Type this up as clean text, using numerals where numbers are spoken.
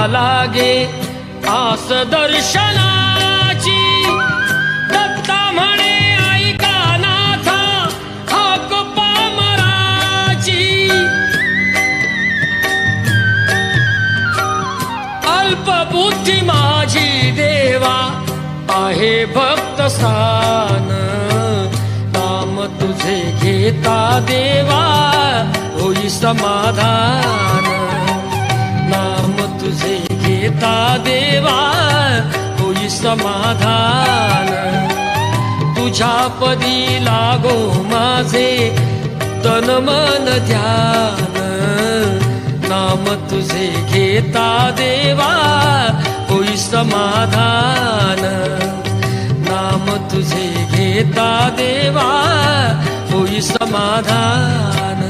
लागे आस दर्शनाची. दत्ता म्हणे ऐका नाथा हाक पामराची. अल्पबुद्धी माझी देवा आहे भक्त स्थान. नाम तुझे घेता देवा होई समाधान. नाम तुझे घेता देवा होई समाधान. तुझ्या पदी लागो माझे तन मन ध्यान. नाम तुझे घेता देवा होई समाधान. नाम तुझे घेता देवा होई समाधान.